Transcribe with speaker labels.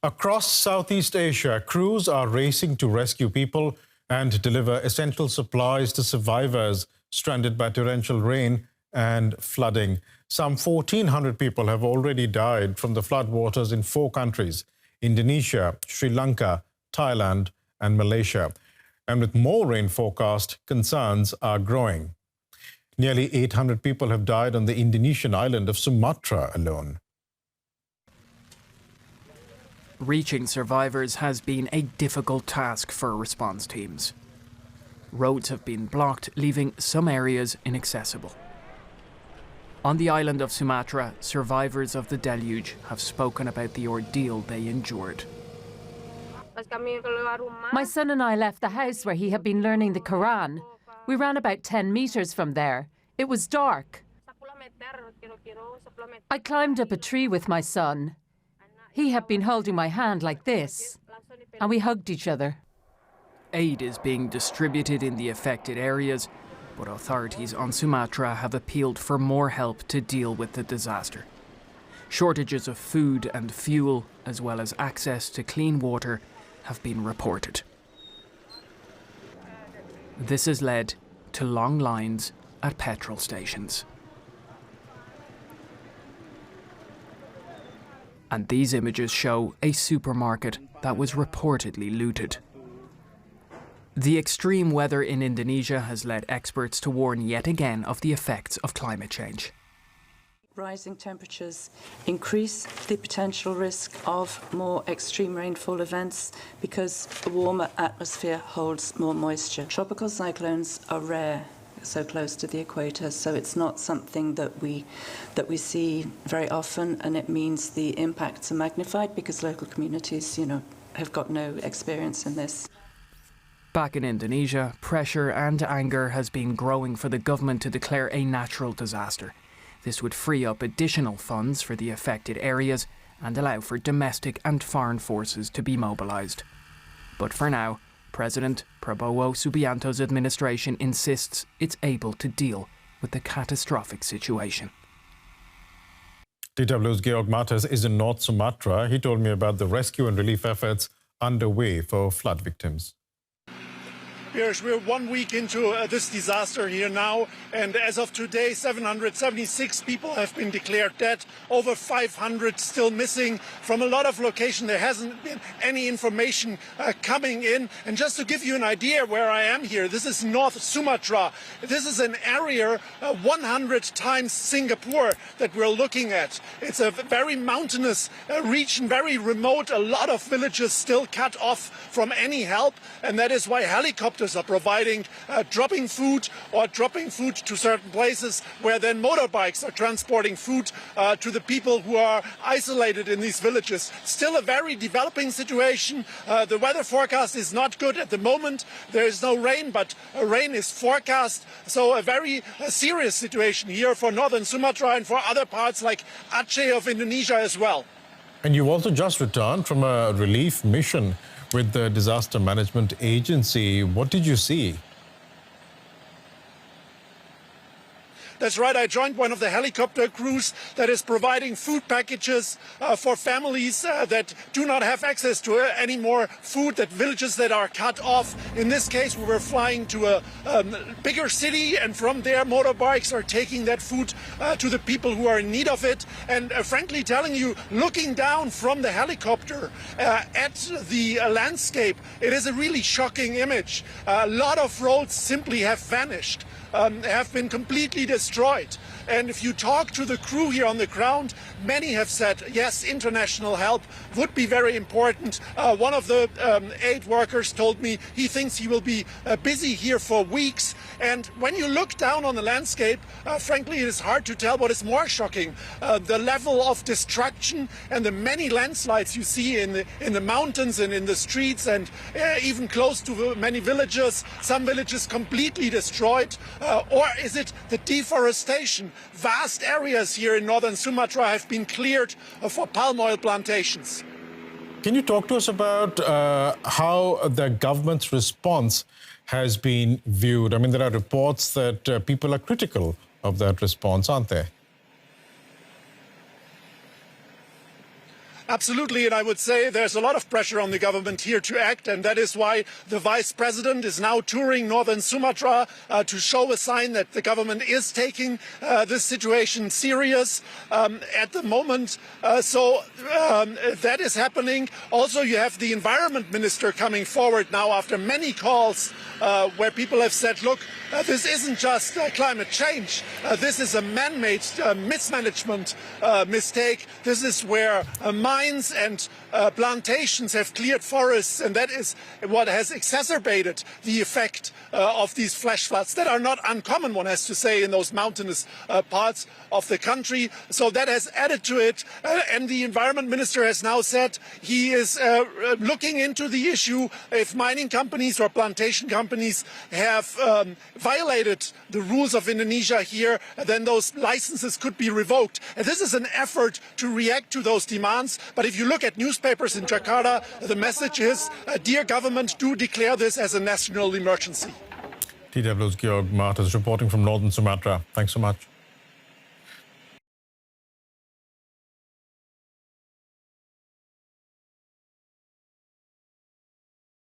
Speaker 1: Across Southeast Asia, crews are racing to rescue people and deliver essential supplies to survivors stranded by torrential rain and flooding. Some 1,400 people have already died from the floodwaters in 4 countries: Indonesia, Sri Lanka, Thailand and Malaysia. And with more rain forecast, concerns are growing. Nearly 800 people have died on the Indonesian island of Sumatra alone.
Speaker 2: Reaching survivors has been a difficult task for response teams. Roads have been blocked, leaving some areas inaccessible. On the island of Sumatra, survivors of the deluge have spoken about the ordeal they endured.
Speaker 3: My son and I left the house where he had been learning the Quran. We ran about 10 meters from there. It was dark. I climbed up a tree with my son. He had been holding my hand like this, and we hugged each other.
Speaker 2: Aid is being distributed in the affected areas, but authorities on Sumatra have appealed for more help to deal with the disaster. Shortages of food and fuel, as well as access to clean water, have been reported. This has led to long lines at petrol stations. And these images show a supermarket that was reportedly looted. The extreme weather in Indonesia has led experts to warn yet again of the effects of climate change.
Speaker 4: Rising temperatures increase the potential risk of more extreme rainfall events because a warmer atmosphere holds more moisture. Tropical cyclones are rare so close to the equator, so it's not something that we see very often, and it means the impacts are magnified because local communities, have got no experience in this.
Speaker 2: Back in Indonesia, pressure and anger has been growing for the government to declare a natural disaster. This would free up additional funds for the affected areas and allow for domestic and foreign forces to be mobilised. But for now, President Prabowo Subianto's administration insists it's able to deal with the catastrophic situation.
Speaker 1: DW's Georg Mattes is in North Sumatra. He told me about the rescue and relief efforts underway for flood victims.
Speaker 5: Yes, we're 1 week into this disaster here now, and as of today, 776 people have been declared dead, over 500 still missing. From a lot of locations, there hasn't been any information coming in. And just to give you an idea where I am here, this is North Sumatra. This is an area 100 times Singapore that we're looking at. It's a very mountainous region, very remote, a lot of villages still cut off from any help, and that is why helicopters are providing dropping food to certain places where then motorbikes are transporting food to the people who are isolated in these villages. Still a very developing situation. The weather forecast is not good at the moment. There is no rain, but rain is forecast. So a very serious situation here for northern Sumatra and for other parts like Aceh of Indonesia as well.
Speaker 1: And you also just returned from a relief mission with the Disaster Management Agency. What did you see?
Speaker 5: That's right, I joined one of the helicopter crews that is providing food packages for families that do not have access to any more food, that villages that are cut off. In this case, we were flying to a bigger city, and from there motorbikes are taking that food to the people who are in need of it. And frankly telling you, looking down from the helicopter at the landscape, it is a really shocking image. A lot of roads simply have vanished. Have been completely destroyed. And if you talk to the crew here on the ground, many have said, yes, international help would be very important. One of the aid workers told me he thinks he will be busy here for weeks. And when you look down on the landscape, frankly, it is hard to tell what is more shocking. The level of destruction and the many landslides you see in the mountains and in the streets, and even close to many villages, some villages completely destroyed. Or is it the deforestation? Vast areas here in northern Sumatra have been cleared for palm oil plantations.
Speaker 1: Can you talk to us about how the government's response has been viewed? I mean, there are reports that people are critical of that response, aren't there?
Speaker 5: Absolutely, and I would say there's a lot of pressure on the government here to act, and that is why the Vice President is now touring northern Sumatra to show a sign that the government is taking this situation serious at the moment. That is happening. Also, you have the Environment Minister coming forward now after many calls where people have said, look, this isn't just climate change. This is a man-made mismanagement mistake. This is where mines and plantations have cleared forests, and that is what has exacerbated the effect of these flash floods that are not uncommon, one has to say, in those mountainous parts of the country. So that has added to it, and the Environment Minister has now said he is looking into the issue. If mining companies or plantation companies have violated the rules of Indonesia here, then those licenses could be revoked. And this is an effort to react to those demands. But if you look at newspapers in Jakarta, the message is, dear government, do declare this as a national emergency.
Speaker 1: TW's Georg Martens reporting from northern Sumatra. Thanks so much.